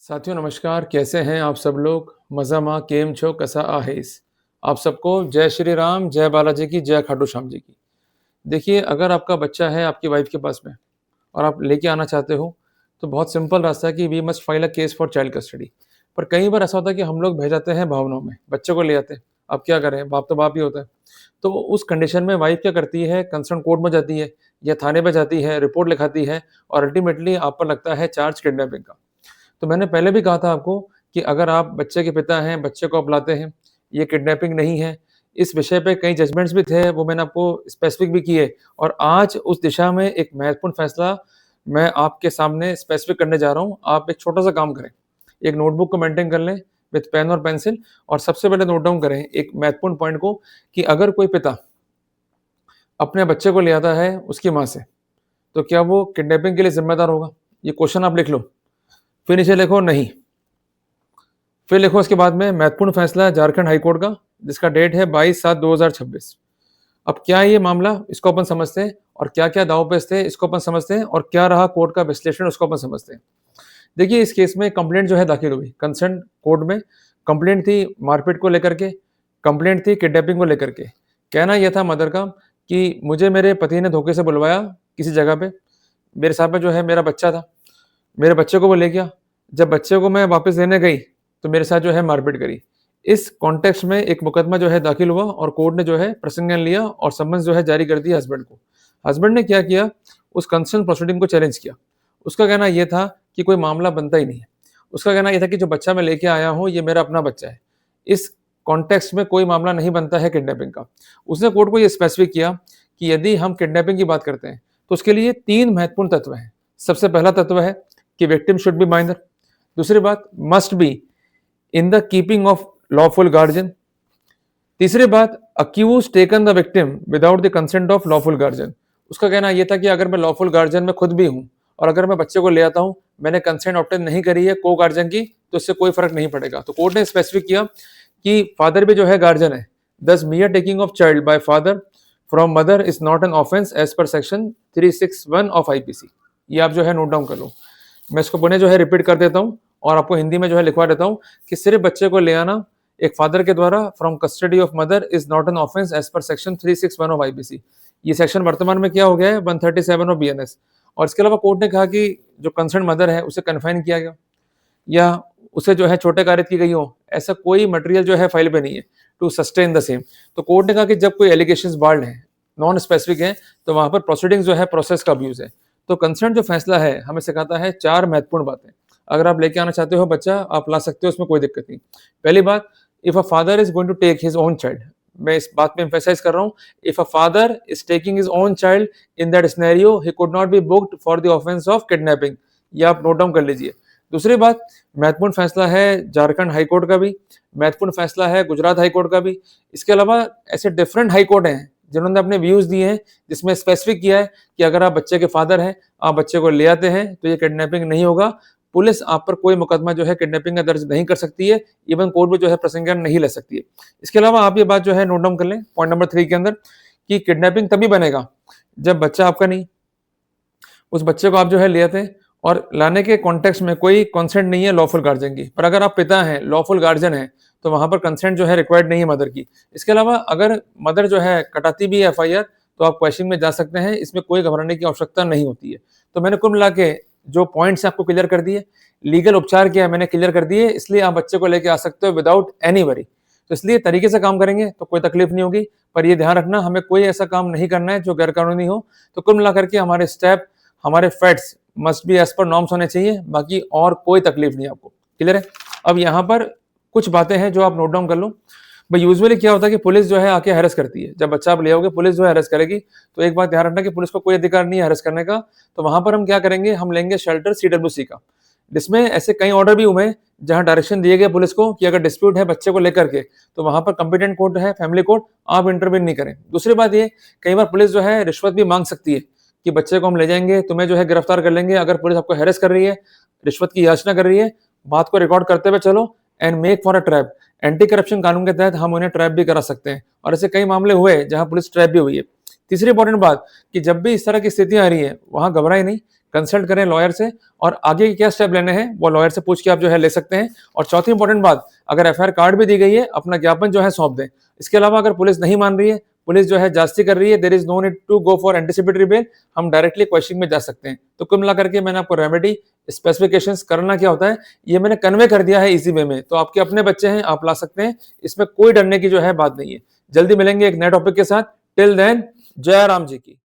साथियों नमस्कार, कैसे हैं आप सब लोग? मज़ामा केम छो कसा आहेस? आप सबको जय श्री राम, जय बालाजी की, जय खाटू श्याम जी की। देखिए, अगर आपका बच्चा है आपकी वाइफ़ के पास में और आप लेके आना चाहते हो, तो बहुत सिंपल रास्ता है कि we must file a case for child custody. पर कई बार ऐसा होता है कि हम लोग बह जाते हैं भावनाओं में, बच्चे को ले आते हैं। अब क्या करें, बाप तो बाप ही होता है। तो उस कंडीशन में वाइफ़ क्या करती है, कंसर्न कोर्ट में जाती है या थाने पे जाती है, रिपोर्ट लिखाती है और अल्टीमेटली आप पर लगता है चार्ज किडनैपिंग का। तो मैंने पहले भी कहा था आपको कि अगर आप बच्चे के पिता हैं, बच्चे को आप लाते हैं, ये किडनैपिंग नहीं है। इस विषय पे कई जजमेंट्स भी थे, वो मैंने आपको स्पेसिफिक भी किए और आज उस दिशा में एक महत्वपूर्ण फैसला मैं आपके सामने स्पेसिफिक करने जा रहा हूँ। आप एक छोटा-सा काम करें, एक नोटबुक को मेंटेन कर लें विथ पेन और पेंसिल और सबसे पहले नोट डाउन करें एक महत्वपूर्ण पॉइंट को कि अगर कोई पिता अपने बच्चे को ले आता है उसकी माँ से, तो क्या वो किडनैपिंग के लिए ज़िम्मेदार होगा? ये क्वेश्चन आप लिख लो। फिर नीचे लिखो नहीं। फिर लिखो इसके बाद में महत्वपूर्ण फैसला झारखंड हाई कोर्ट का जिसका डेट है 22/7/2026। अब क्या है ये मामला इसको अपन समझते हैं और क्या-क्या दांव-पेच थे इसको अपन समझते हैं और क्या रहा कोर्ट का विश्लेषण उसको अपन समझते हैं। देखिए इस केस में कंप्लेंट जो है दाखिल हुई कंसर्न कोर्ट में। कंप्लेंट थी मारपीट को लेकर के, कंप्लेंट थी किडनैपिंग को लेकर के। कहना यह था मदर का कि मुझे मेरे पति ने धोखे से बुलवाया किसी जगह पे, मेरे साथ में जो है मेरा बच्चा था, मेरे बच्चे को वो ले गया। जब बच्चे को मैं वापस लेने गई, तो मेरे साथ जो है मारपीट करी। इस कॉन्टेक्स्ट में एक मुकदमा जो है दाखिल हुआ और कोर्ट ने जो है प्रसंज्ञान लिया और समन्स जो है जारी कर दिया हस्बैंड को। हस्बैंड ने क्या किया, उस कंसर्न प्रोसीडिंग को चैलेंज किया। उसका कहना ये था कि कोई मामला बनता ही नहीं है। उसका कहना ये था कि जो बच्चा मैं लेके आया हूँ, ये मेरा अपना बच्चा है। इस कॉन्टेक्स्ट में कोई मामला नहीं बनता है किडनैपिंग का। उसने कोर्ट को ये स्पेसिफिक किया कि यदि हम किडनैपिंग की बात करते हैं, तो उसके लिए 3 महत्वपूर्ण तत्व हैं। सबसे पहला तत्व है कि विक्टिम शुड बी माइनर। दूसरी बात must be in the keeping of lawful guardian. तीसरी बात accused taken the victim without the consent of lawful guardian. उसका कहना यह था कि अगर मैं लॉफुल गार्जियन में खुद भी हूं और अगर मैं बच्चे को ले आता हूं, मैंने कंसेंट ऑब्टेन नहीं करी है को गार्जियन की, तो इससे कोई फर्क नहीं पड़ेगा। तो कोर्ट ने स्पेसिफिक किया कि फादर भी जो है गार्जियन है। This mere taking of child by father from mother is not an offence as per section 361 of IPC. ये आप जो है नोट डाउन कर लो। मैं इसको पुनः जो है रिपीट कर देता हूँ और आपको हिंदी में जो है लिखवा देता हूँ कि सिर्फ बच्चे को ले आना एक फादर के द्वारा from custody of mother is not an offence as per section 361 of IPC. ये सेक्शन वर्तमान में क्या हो गया है 137 ऑफ बीएनएस। और इसके अलावा कोर्ट ने कहा कि जो कंसर्न मदर है उसे कन्फाइन किया गया या उसे जो है छोटे कारित की गई हो, ऐसा कोई मटेरियल जो है फाइल पे नहीं है टू सस्टेन द सेम। तो कोर्ट ने कहा कि जब कोई एलिगेशंस बार्ड हैं, नॉन स्पेसिफिक हैं, तो वहां पर प्रोसीडिंग जो है प्रोसेस का अब्यूज है। तो कंसर्न जो फैसला है हमें सिखाता है 4 महत्वपूर्ण बातें। अगर आप लेके आना चाहते हो बच्चा, आप ला सकते हो, उसमें कोई दिक्कत नहीं। पहली बात, if a father is going to take his own child, मैं इस बात पे एम्फेसाइज कर रहा हूँ, if a father is taking his own child in that scenario he could not be booked for the offence of kidnapping. ये आप note down कर लीजिए। दूसरी बात, महत्वपूर्ण फैसला है झारखंड हाई कोर्ट का भी, महत्वपूर्ण फैसला है गुजरात हाई कोर्ट का भी। इसके अलावा ऐसे डिफरेंट हाई कोर्ट हैं जिन्होंने अपने व्यूज दिए हैं, जिसमें स्पेसिफिक किया है कि अगर आप बच्चे के फादर हैं, आप बच्चे को ले आते हैं, तो ये किडनैपिंग नहीं होगा। पुलिस आप पर कोई मुकदमा जो है किडनैपिंग का दर्ज नहीं कर सकती है, इवन कोर्ट में जो है प्रसंज्ञान नहीं ले सकती है। इसके अलावा आप ये बात जो है नोट डाउन कर लें पॉइंट नंबर 3 के अंदर कि किडनैपिंग तभी बनेगा जब बच्चा आपका नहीं, उस बच्चे को आप जो है ले आते हैं और लाने के कॉन्टेक्स्ट में कोई कंसेंट नहीं है लॉफुल गार्जियन की। पर अगर आप पिता हैं, लॉफुल गार्जियन हैं, तो वहां पर कंसेंट जो है रिक्वायर्ड नहीं है मदर की। इसके अलावा अगर मदर जो है कटाती भी है एफआईआर, तो आप क्वेश्चन में जा सकते हैं, इसमें कोई घबराने की आवश्यकता नहीं होती है। तो मैंने कुल मिला के जो पॉइंट्स आपको क्लियर कर दिए, लीगल उपचार क्या है मैंने क्लियर कर दिए, इसलिए आप बच्चे को लेके आ सकते हो विदाउट एनी वरी। तो इसलिए तरीके से काम करेंगे तो कोई तकलीफ नहीं होगी। पर ये ध्यान रखना, हमें कोई ऐसा काम नहीं करना है जो गैरकानूनी हो। तो कुल मिलाकर के हमारे स्टेप, हमारे facts must be as per norms होने चाहिए, बाकी और कोई तकलीफ नहीं आपको। क्लियर है? अब यहाँ पर कुछ बातें हैं जो आप नोट डाउन कर लो। भाई यूजुअली क्या होता है कि पुलिस जो है आके हैरेस करती है। जब बच्चा आप ले आओगे पुलिस जो है हैरेस करेगी, तो एक बात ध्यान रखना कि पुलिस को कोई अधिकार नहीं है हैरेस करने का। तो वहां पर हम क्या करेंगे, हम लेंगे शेल्टर सीडब्ल्यूसी का, जिसमें ऐसे कई ऑर्डर भी हुए हैं जहां डायरेक्शन दिए गए पुलिस को कि अगर डिस्प्यूट है बच्चे को लेकर के, तो वहां पर कंपिटेंट कोर्ट है फैमिली कोर्ट, आप इंटरवीन नहीं करें। दूसरी बात ये, कई बार पुलिस जो है रिश्वत भी मांग सकती है कि बच्चे को हम ले जाएंगे, तुम्हें जो है गिरफ्तार कर लेंगे। अगर पुलिस आपको हैरेस कर रही है, रिश्वत की याचना कर रही है, बात को रिकॉर्ड करते हुए चलो and make for a trap. Anti corruption कानून के तहत हम उन्हें ट्रैप भी करा सकते हैं और ऐसे कई मामले हुए जहां पुलिस ट्रैप भी हुई है। तीसरी इंपॉर्टेंट बात कि जब भी इस तरह की स्थितियां आ रही है, वहां घबराए नहीं, कंसल्ट करें लॉयर से, और आगे के क्या स्टेप लेने हैं वो लॉयर से पूछ के आप जो है ले सकते हैं। और चौथी इंपॉर्टेंट बात, अगर एफआईआर कार्ड भी दी गई है, अपना ज्ञापन जो है सौंप दें। इसके अलावा अगर पुलिस नहीं मान रही है, पुलिस जो है जांच कर रही है, there is no need to go for anticipatory bail, हम डायरेक्टली क्वेश्चनिंग में जा सकते हैं। तो कुल मिलाकर के मैंने आपको रेमेडी, स्पेसिफिकेशंस, करना क्या होता है, ये मैंने कन्वे कर दिया है इजी वे में। तो आपके अपने बच्चे हैं, आप ला सकते हैं, इसमें कोई डरने की जो है बात नहीं है। जल्दी मिलेंगे एक नए टॉपिक के साथ। टिल देन, जय राम जी की।